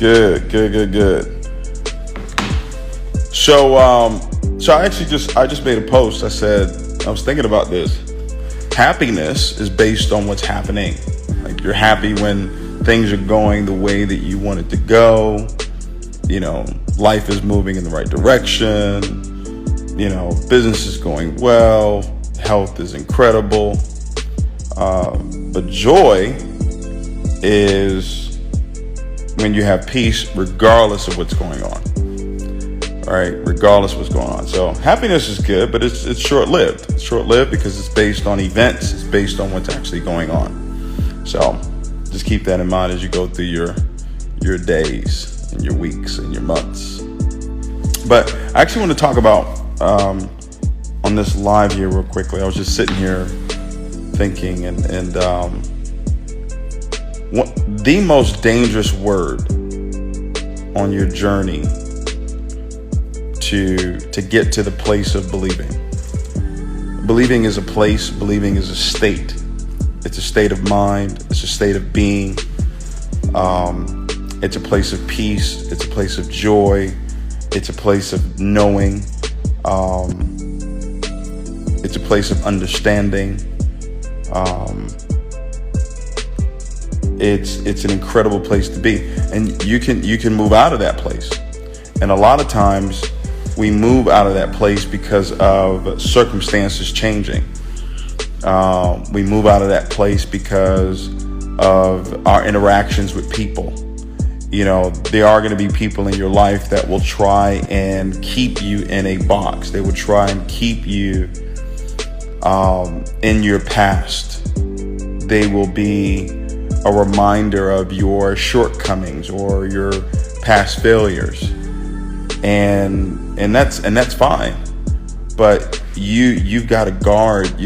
Good. So I just made a post. I said, I was thinking about this. Happiness is based on what's happening. Like, you're happy when things are going the way that you want it to go. You know, life is moving in the right direction. You know, business is going well. Health is incredible. But joy is when you have peace regardless of what's going on. All right, regardless of what's going on. So happiness is good, but it's short-lived. It's short-lived because it's based on events. It's based on what's actually going on. So just keep that in mind as you go through your days and your weeks and your months. But I actually want to talk about on this live here real quickly. I was just sitting here thinking, and the most dangerous word on your journey to get to the place of believing. Believing is a place. Believing is a state. It's a state of mind. It's a state of being. It's a place of peace. It's a place of joy. It's a place of knowing. It's a place of understanding. It's an incredible place to be, and you can move out of that place. And a lot of times we move out of that place because of circumstances changing. We move out of that place because of our interactions with people. You know, there are going to be people in your life that will try and keep you in a box. They will try and keep you in your past. They will be a reminder of your shortcomings or your past failures, and that's fine. But you've got to guard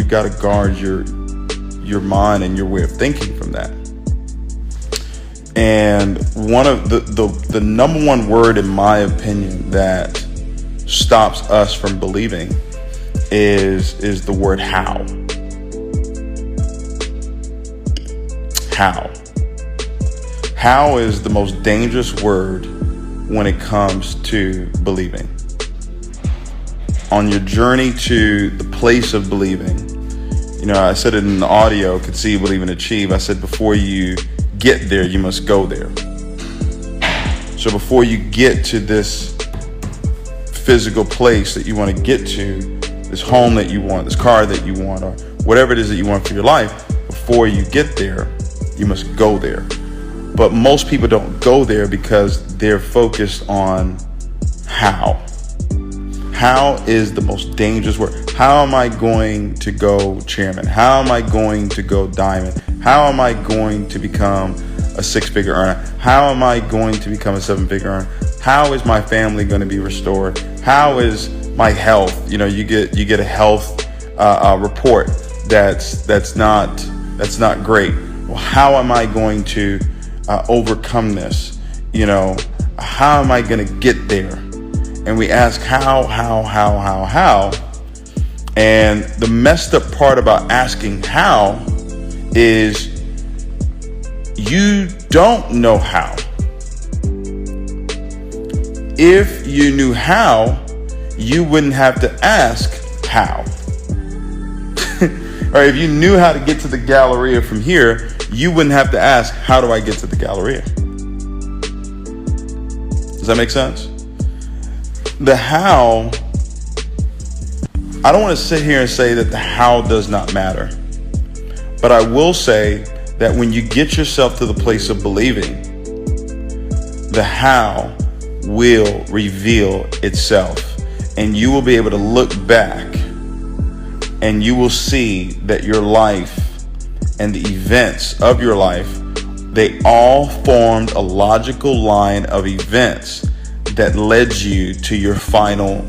your mind and your way of thinking from that. And one of the number one word, in my opinion, that stops us from believing is the word how. How is the most dangerous word when it comes to believing. On your journey to the place of believing, you know, I said it in the audio, conceive, believe, and achieve. I said before you get there, you must go there. So before you get to this physical place that you want to get to, this home that you want, this car that you want, or whatever it is that you want for your life, before you get there, you must go there. But most people don't go there because they're focused on how. How is the most dangerous word. How am I going to go chairman? How am I going to go diamond? How am I going to become a six-figure earner? How am I going to become a seven-figure earner? How is my family going to be restored? How is my health? You know, you get a health report that's not great. Well, how am I going to overcome this? You know, how am I going to get there? And we ask how. And the messed up part about asking how is you don't know how. If you knew how, you wouldn't have to ask how. Or if you knew how to get to the Galleria from here, you wouldn't have to ask, how do I get to the Galleria? Does that make sense? The how, I don't want to sit here and say that the how does not matter. But I will say that when you get yourself to the place of believing, the how will reveal itself. And you will be able to look back and you will see that your life and the events of your life, they all formed a logical line of events that led you to your final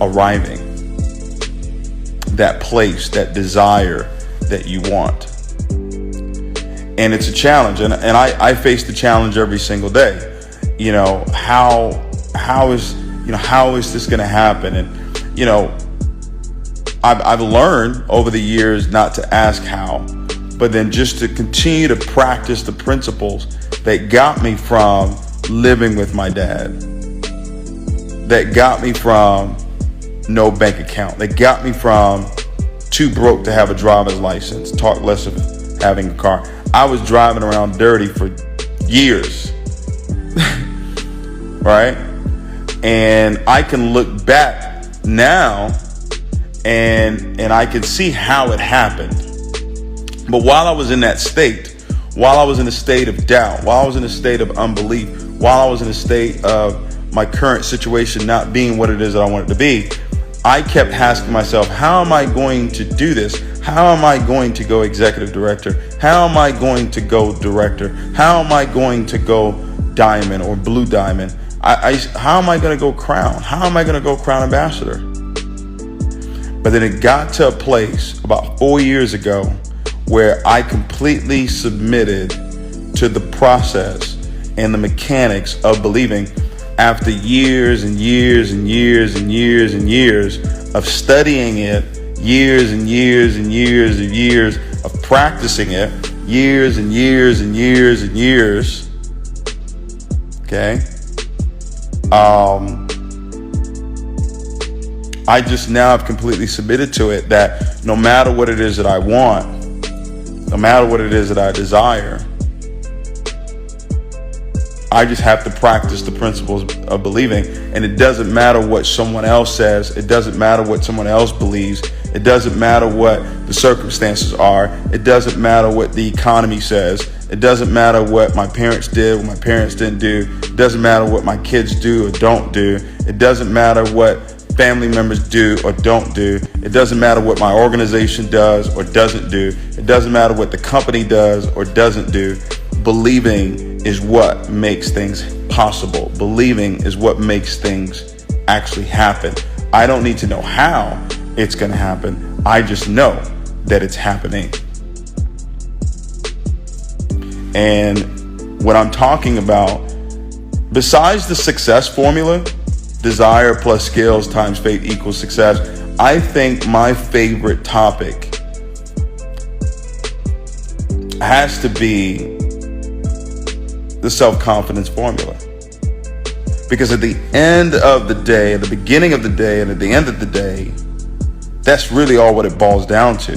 arriving. That place, that desire that you want. And it's a challenge. And I face the challenge every single day. You know, how is this going to happen? And, you know, I've learned over the years not to ask how, but then just to continue to practice the principles that got me from living with my dad that got me from no bank account, that got me from too broke to have a driver's license, talk less of having a car. I was driving around dirty for years, right? And I can look back now and I can see how it happened. But while I was in that state, while I was in a state of doubt, while I was in a state of unbelief, while I was in a state of my current situation not being what it is that I want it to be, I kept asking myself, how am I going to do this? How am I going to go executive director? How am I going to go director? How am I going to go diamond or blue diamond? How am I going to go crown? How am I going to go crown ambassador? But then it got to a place about 4 years ago where I completely submitted to the process and the mechanics of believing after years and years and years and years and years of studying it, years and years and years and years of practicing it, years and years and years and years. Okay. I just now have completely submitted to it that no matter what it is that I want, no matter what it is that I desire, I just have to practice the principles of believing. And it doesn't matter what someone else says. It doesn't matter what someone else believes. It doesn't matter what the circumstances are. It doesn't matter what the economy says. It doesn't matter what my parents did, what my parents didn't do. It doesn't matter what my kids do or don't do. It doesn't matter what family members do or don't do. It doesn't matter what my organization does or doesn't do. It doesn't matter what the company does or doesn't do. Believing is what makes things possible. Believing is what makes things actually happen. I don't need to know how it's going to happen. I just know that it's happening. And what I'm talking about, besides the success formula, desire plus skills times faith equals success, I think my favorite topic has to be the self-confidence formula. Because at the end of the day, at the beginning of the day, and at the end of the day, that's really all what it boils down to.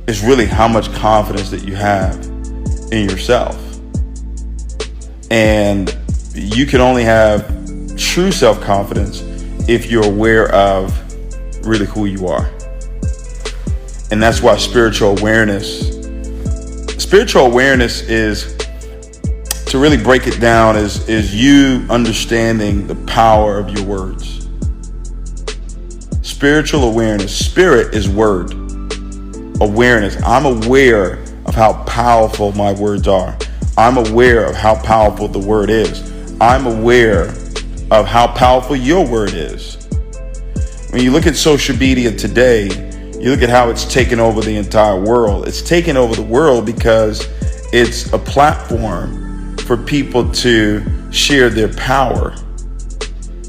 It's really how much confidence that you have in yourself. And you can only have true self-confidence if you're aware of really who you are. And that's why spiritual awareness is, to really break it down, is you understanding the power of your words. Spiritual awareness. Spirit is word. Awareness. I'm aware of how powerful my words are. I'm aware of how powerful the word is. I'm aware of how powerful your word is. When you look at social media today, you look at how it's taken over the entire world. It's taken over the world because it's a platform for people to share their power.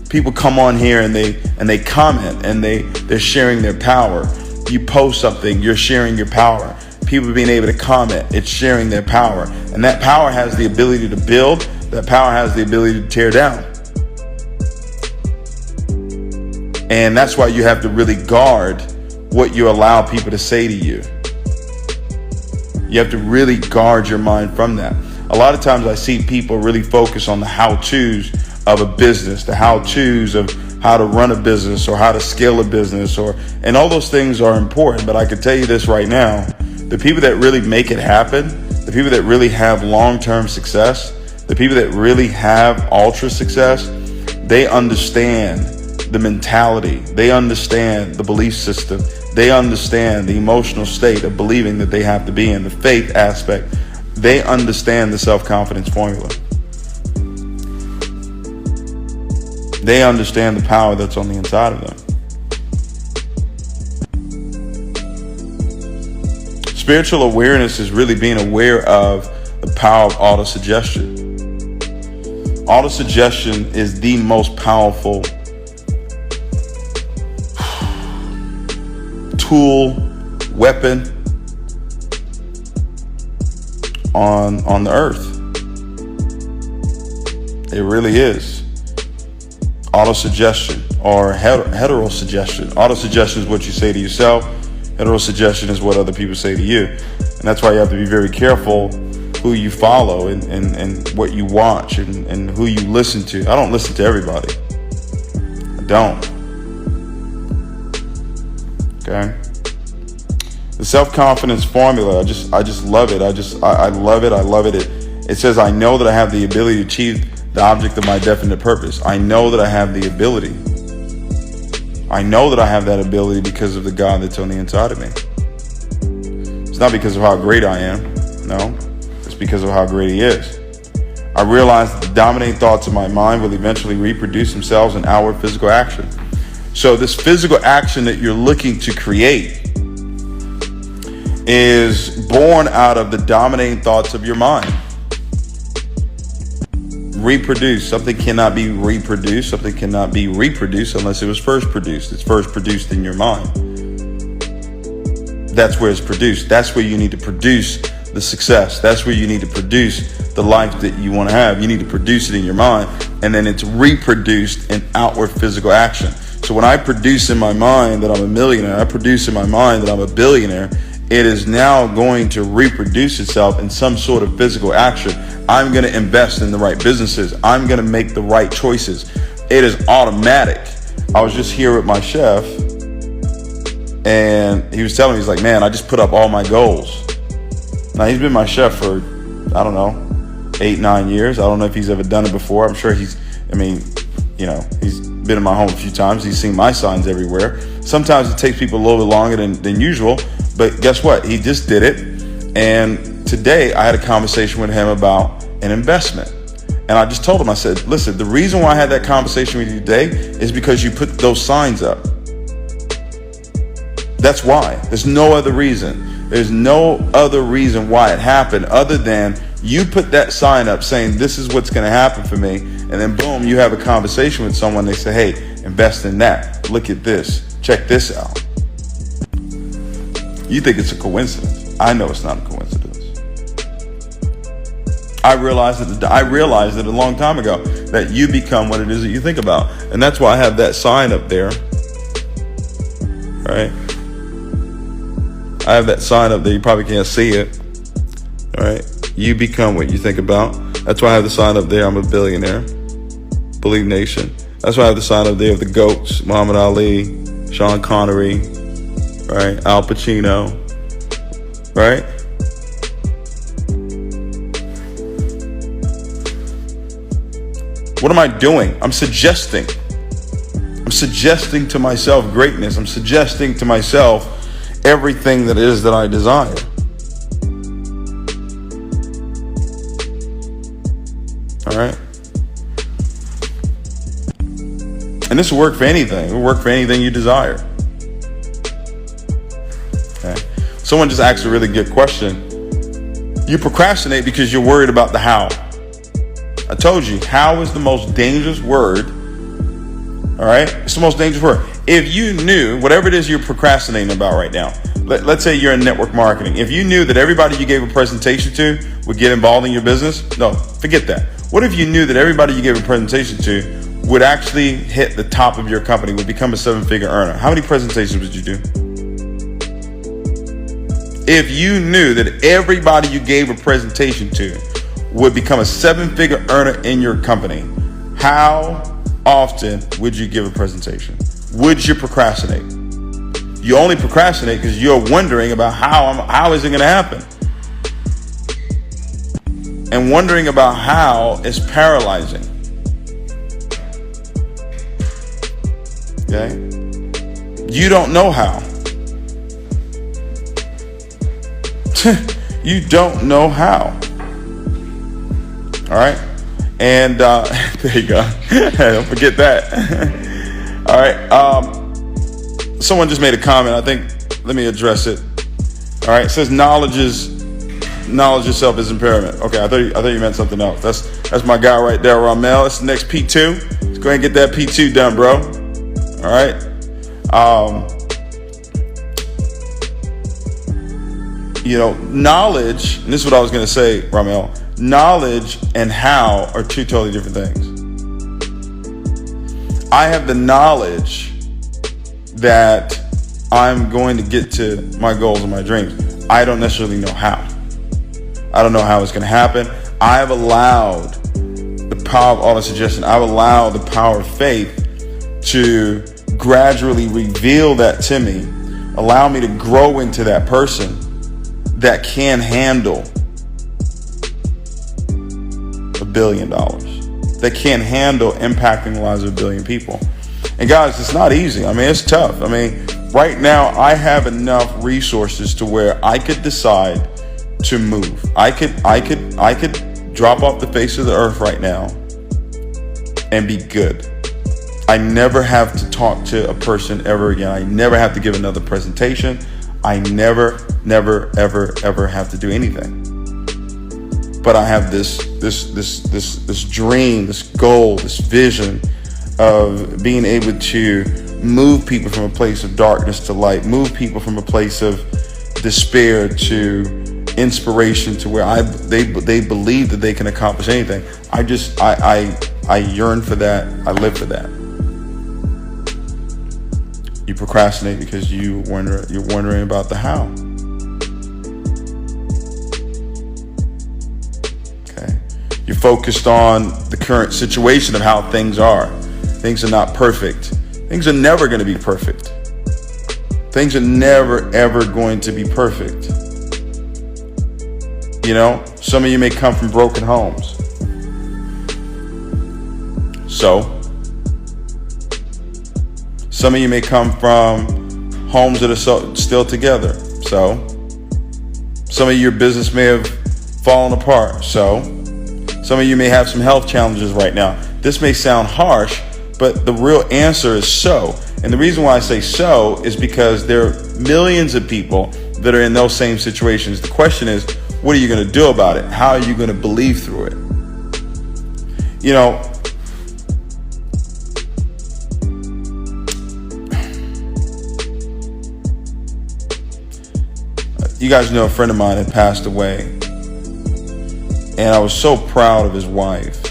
People come on here and they comment and they're sharing their power. You post something, you're sharing your power. People being able to comment, it's sharing their power. And that power has the ability to build, that power has the ability to tear down. And that's why you have to really guard what you allow people to say to you. You have to really guard your mind from that. A lot of times I see people really focus on the how-tos of a business, the how-tos of how to run a business or how to scale a business, and all those things are important. But I can tell you this right now, the people that really make it happen, the people that really have long-term success, the people that really have ultra success, they understand the mentality. They understand the belief system. They understand the emotional state of believing that they have to be in, the faith aspect. They understand the self-confidence formula. They understand the power that's on the inside of them. Spiritual awareness is really being aware of the power of autosuggestion. Autosuggestion is the most powerful tool, weapon on the earth. It really is. Autosuggestion or heterosuggestion. Autosuggestion is what you say to yourself. Heterosuggestion is what other people say to you. And that's why you have to be very careful who you follow and what you watch and who you listen to. I don't listen to everybody. I don't. Okay? The self-confidence formula, I just love it. I love it. I love it. It says, I know that I have the ability to achieve the object of my definite purpose. I know that I have the ability. I know that I have that ability because of the God that's on the inside of me. It's not because of how great I am. No, it's because of how great He is. I realize that the dominating thoughts of my mind will eventually reproduce themselves in outward physical action. So this physical action that you're looking to create is born out of the dominating thoughts of your mind. Reproduce. Something cannot be reproduced. Something cannot be reproduced unless it was first produced. It's first produced in your mind. That's where it's produced. That's where you need to produce the success. That's where you need to produce the life that you want to have. You need to produce it in your mind, and then it's reproduced in outward physical action. So when I produce in my mind that I'm a millionaire, I produce in my mind that I'm a billionaire, it is now going to reproduce itself in some sort of physical action. I'm going to invest in the right businesses. I'm going to make the right choices. It is automatic. I was just here with my chef, and he was telling me, he's like, man, I just put up all my goals. Now, he's been my chef for, I don't know, 8-9 years. I don't know if he's ever done it before. I'm sure he's been in my home a few times. He's seen my signs everywhere. Sometimes it takes people a little bit longer than usual, but guess what? He just did it. And today I had a conversation with him about an investment. And I just told him, I said, listen, the reason why I had that conversation with you today is because you put those signs up. That's why. There's no other reason. There's no other reason why it happened other than you put that sign up saying, this is what's going to happen for me. And then boom, you have a conversation with someone. They say, hey, invest in that. Look at this. Check this out. You think it's a coincidence. I know it's not a coincidence. I realized it a long time ago that you become what it is that you think about. And that's why I have that sign up there. Right? I have that sign up there. You probably can't see it. All right? You become what you think about. That's why I have the sign up there. I'm a billionaire. Believe Nation. That's why I have the sign up there of the GOATs. Muhammad Ali, Sean Connery, right? Al Pacino, right? What am I doing? I'm suggesting. I'm suggesting to myself greatness. I'm suggesting to myself everything that it is that I desire. All right? And this will work for anything. It will work for anything you desire. Okay? Someone just asked a really good question. You procrastinate because you're worried about the how. I told you, how is the most dangerous word. All right? It's the most dangerous word. If you knew whatever it is you're procrastinating about right now, let's say you're in network marketing. If you knew that everybody you gave a presentation to would get involved in your business, no, forget that. What if you knew that everybody you gave a presentation to would actually hit the top of your company, would become a 7-figure earner? How many presentations would you do? If you knew that everybody you gave a presentation to would become a 7-figure earner in your company, how often would you give a presentation? Would you procrastinate? You only procrastinate because you're wondering about how is it going to happen? And wondering about how is paralyzing. Okay? You don't know how. You don't know how. All right? And there you go. Don't forget that. All right. Someone just made a comment. I think, let me address it. All right. It says knowledge itself is impairment. Okay. I thought you meant something else. That's my guy right there, Ramel. That's the next P2. Let's go ahead and get that P2 done, bro. All right. Knowledge, and this is what I was going to say, Ramel. knowledge and how are two totally different things. I have the knowledge that I'm going to get to my goals and my dreams. I don't necessarily know how. I don't know how it's going to happen. I've allowed the power of autosuggestion, I've allowed the power of faith to gradually reveal that to me, allow me to grow into that person that can handle $1 billion, that can handle impacting the lives of 1 billion people. And guys, it's not easy. I mean, it's tough. I mean, right now I have enough resources to where I could decide to move. I could drop off the face of the earth right now and be good. I never have to talk to a person ever again. I never have to give another presentation. I never, ever have to do anything. But I have this dream, this goal, this vision of being able to move people from a place of darkness to light, move people from a place of despair to inspiration, to where they believe that they can accomplish anything. I yearn for that. I live for that. You procrastinate because you're wondering about the how. Okay. You're focused on the current situation of how things are. Things are not perfect. Things are never going to be perfect. Things are never, ever going to be perfect. You know, some of you may come from broken homes. So, some of you may come from homes that are still together. So, some of your business may have fallen apart. So, some of you may have some health challenges right now. This may sound harsh, but the real answer is so. And the reason why I say so is because there are millions of people that are in those same situations. The question is, what are you going to do about it? How are you going to believe through it? You know, you guys know a friend of mine had passed away, and I was so proud of his wife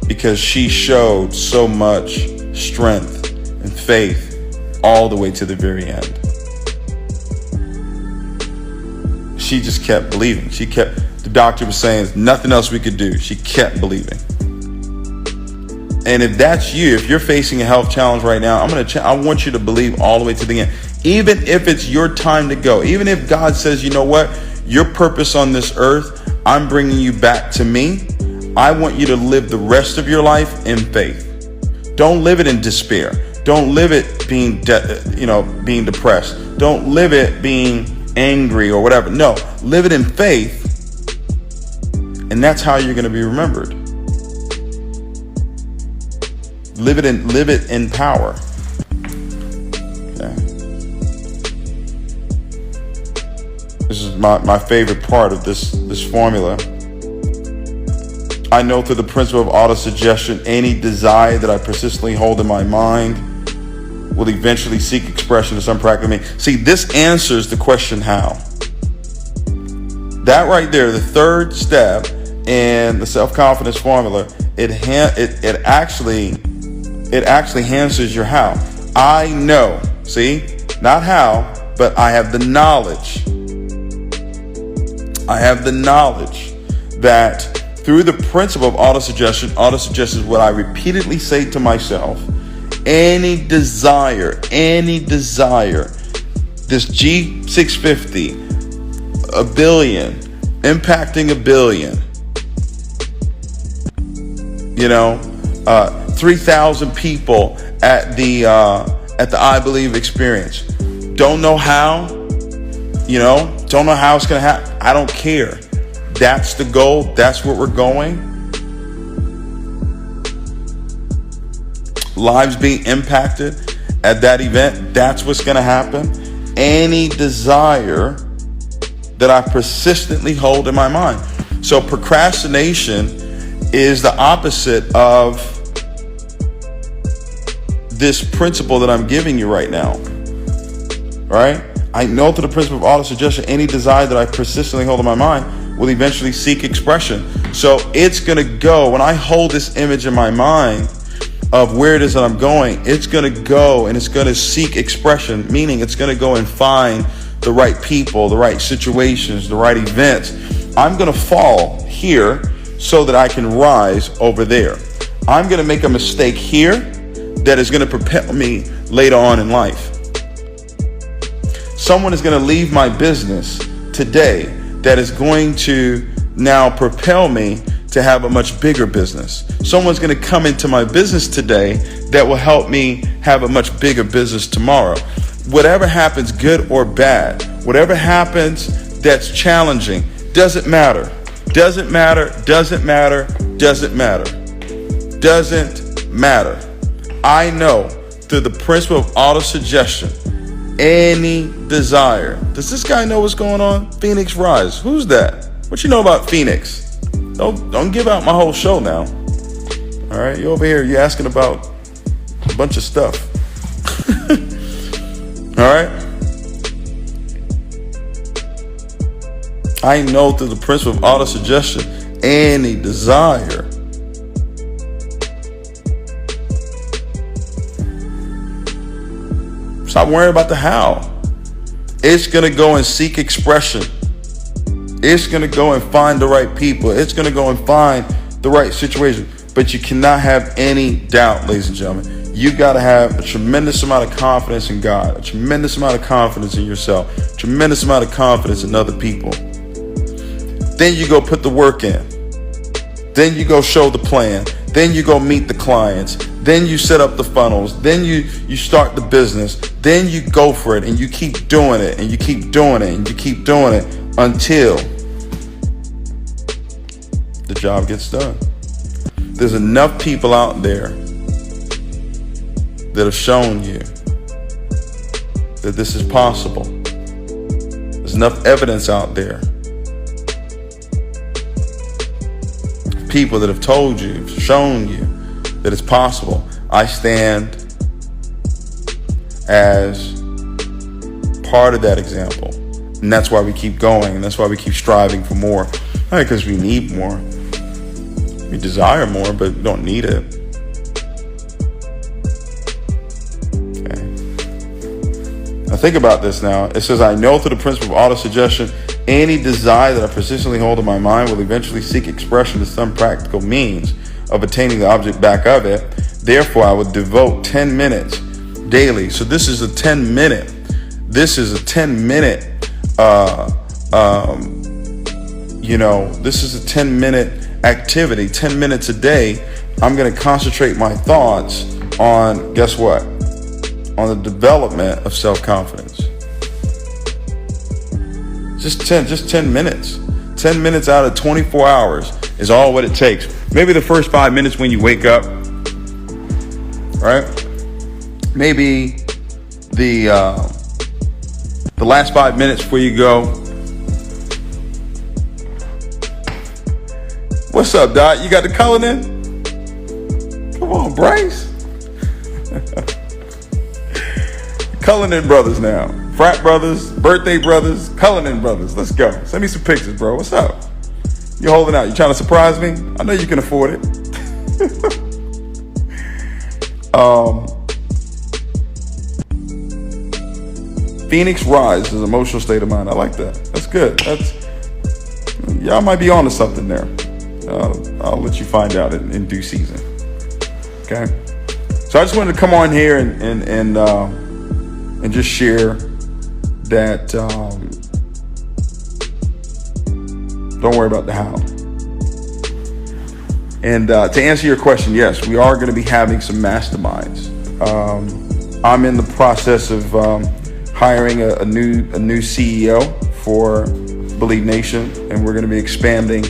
because she showed so much strength and faith all the way to the very end. She just kept believing. The doctor was saying there's nothing else we could do. She kept believing. And if that's you, if you're facing a health challenge right now, I want you to believe all the way to the end. Even if it's your time to go, even if God says, you know what, your purpose on this earth, I'm bringing you back to me. I want you to live the rest of your life in faith. Don't live it in despair. Don't live it being depressed. Don't live it being angry or whatever. No, live it in faith, and that's how you're going to be remembered. Live it in power. Okay. This is my favorite part of this formula. I know through the principle of autosuggestion, any desire that I persistently hold in my mind will eventually seek expression to some practical meaning. See, this answers the question how. That right there, the third step in the self-confidence formula, it actually answers your how. I know, see, not how, but I have the knowledge. I have the knowledge that through the principle of autosuggestion is what I repeatedly say to myself. Any desire, this G650, 1 billion, impacting 1 billion, 3,000 people at the I Believe experience. Don't know how, don't know how it's going to happen. I don't care. That's the goal. That's where we're going. Lives being impacted at that event. That's what's going to happen. Any desire that I persistently hold in my mind. So procrastination is the opposite of this principle that I'm giving you right now. Right? I know through the principle of autosuggestion, any desire that I persistently hold in my mind. will eventually seek expression. So it's going to go, when I hold this image in my mind of where it is that I'm going, it's going to go and it's going to seek expression, meaning it's going to go and find the right people, the right situations, the right events. I'm going to fall here so that I can rise over there. I'm going to make a mistake here that is going to propel me later on in life. Someone is going to leave my business today that is going to now propel me to have a much bigger business. Someone's going to come into my business today that will help me have a much bigger business tomorrow. Whatever happens, good or bad, whatever happens that's challenging, doesn't matter. Doesn't matter, doesn't matter, doesn't matter. Doesn't matter. I know through the principle of autosuggestion, any desire. Does this guy know what's going on? Phoenix Rise. Who's that? What you know about Phoenix? Don't give out my whole show now. All right, you over here, you asking about a bunch of stuff. All right. I know through the principle of autosuggestion, any desire. Stop worrying about the how. It's going to go and seek expression. It's going to go and find the right people. It's going to go and find the right situation. But you cannot have any doubt, ladies and gentlemen. You got to have a tremendous amount of confidence in God, a tremendous amount of confidence in yourself, a tremendous amount of confidence in other people. Then you go put the work in. Then you go show the plan. Then you go meet the clients. Then you set up the funnels. Then you start the business. Then you go for it and you keep doing it and you keep doing it and you keep doing it until the job gets done. There's enough people out there that have shown you that this is possible. There's enough evidence out there. People that have told you, shown you that it's possible. I stand as part of that example. And that's why we keep going. And that's why we keep striving for more. Not because we need more. We desire more, but we don't need it. Okay. Now think about this now. It says, I know through the principle of autosuggestion, any desire that I persistently hold in my mind will eventually seek expression to some practical means of attaining the object back of it. Therefore, I would devote 10 minutes daily. So this is a 10-minute. This is a 10-minute. This is a 10-minute activity. 10 minutes a day. I'm going to concentrate my thoughts on, guess what? On the development of self-confidence. Just 10 minutes. 10 minutes out of 24 hours is all what it takes. Maybe the first 5 minutes when you wake up, right? Maybe the last 5 minutes before you go. What's up, Doc? You got the Cullinan? Come on, Bryce. Cullinan brothers now. Frat brothers, birthday brothers, Cullinan brothers. Let's go. Send me some pictures, bro. What's up? You holding out? You trying to surprise me? I know you can afford it. Phoenix Rise is an emotional state of mind. I like that. That's good. Y'all might be on to something there. I'll let you find out in due season. Okay. So I just wanted to come on here and just share that. Don't worry about the how. And to answer your question, yes, we are going to be having some masterminds. I'm in the process of hiring a new CEO for Believe Nation, and we're going to be expanding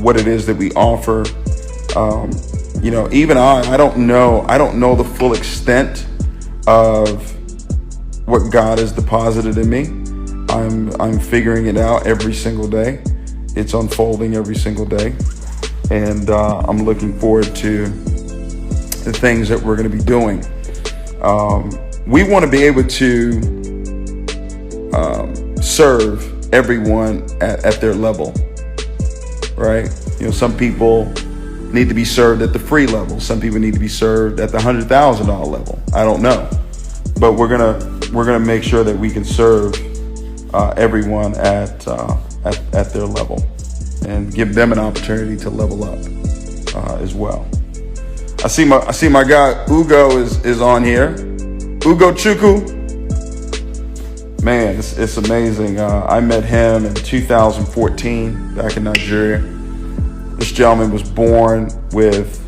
what it is that we offer. Even I don't know the full extent of what God has deposited in me. I'm figuring it out every single day. It's unfolding every single day, and I'm looking forward to the things that we're going to be doing. We want to be able to serve everyone at their level, right? Some people need to be served at the free level. Some people need to be served at the $100,000 level. I don't know, but we're gonna make sure that we can serve everyone at their level and give them an opportunity to level up as well. I see my guy Ugo is on here. Ugo Chukwu. Man, it's amazing. I met him in 2014 back in Nigeria. This gentleman was born with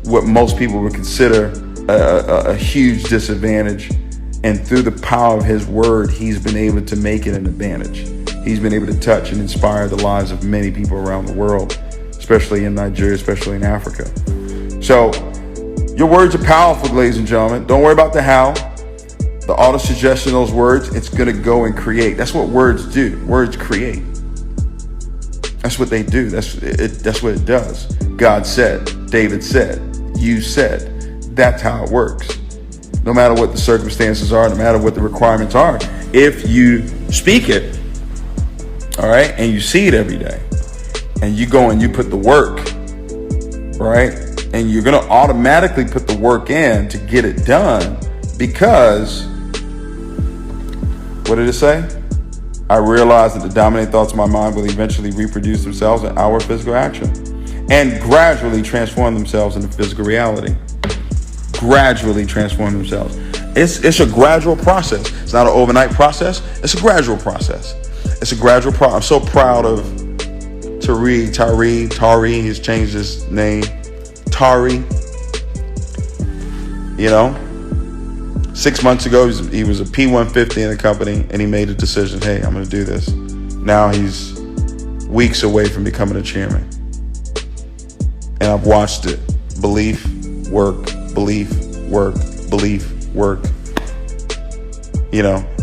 what most people would consider a huge disadvantage. And through the power of his word, he's been able to make it an advantage. He's been able to touch and inspire the lives of many people around the world, especially in Nigeria, especially in Africa. So your words are powerful, ladies and gentlemen. Don't worry about the how. The auto-suggestion of those words, it's going to go and create. That's what words do. Words create. That's what they do. That's what it does. God said, David said, you said. That's how it works. No matter what the circumstances are, no matter what the requirements are, if you speak it, all right, and you see it every day, and you go and you put the work, right, and you're going to automatically put the work in to get it done, because what did it say? I realized that the dominant thoughts of my mind will eventually reproduce themselves in our physical action and gradually transform themselves into physical reality. Gradually transform themselves. It's a gradual process. It's not an overnight process. It's a gradual process. It's a gradual process. I'm so proud of Tari. He's changed his name. Tari. 6 months ago, he was a P150 in the company, and he made a decision. Hey, I'm going to do this. Now he's weeks away from becoming a chairman. And I've watched it. Belief, work, belief, work, belief, work.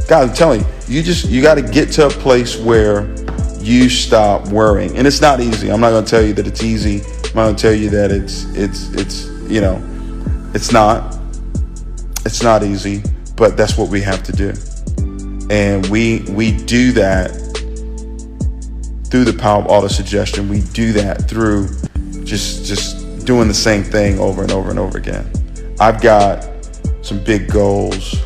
Guys, I'm telling you, you got to get to a place where you stop worrying. And it's not easy. I'm not going to tell you that it's easy. I'm not going to tell you that it's not. It's not easy, but that's what we have to do. And we do that through the power of auto-suggestion. We do that through just doing the same thing over and over and over again. I've got some big goals,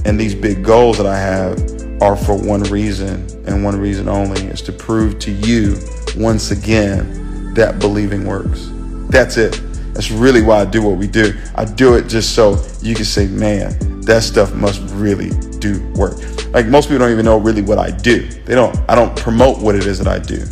and these big goals that I have are for one reason, and one reason only, is to prove to you once again that believing works. That's it. That's really why I do what we do. I do it just so you can say, man, that stuff must really do work. Like, most people don't even know really what I do. I don't promote what it is that I do.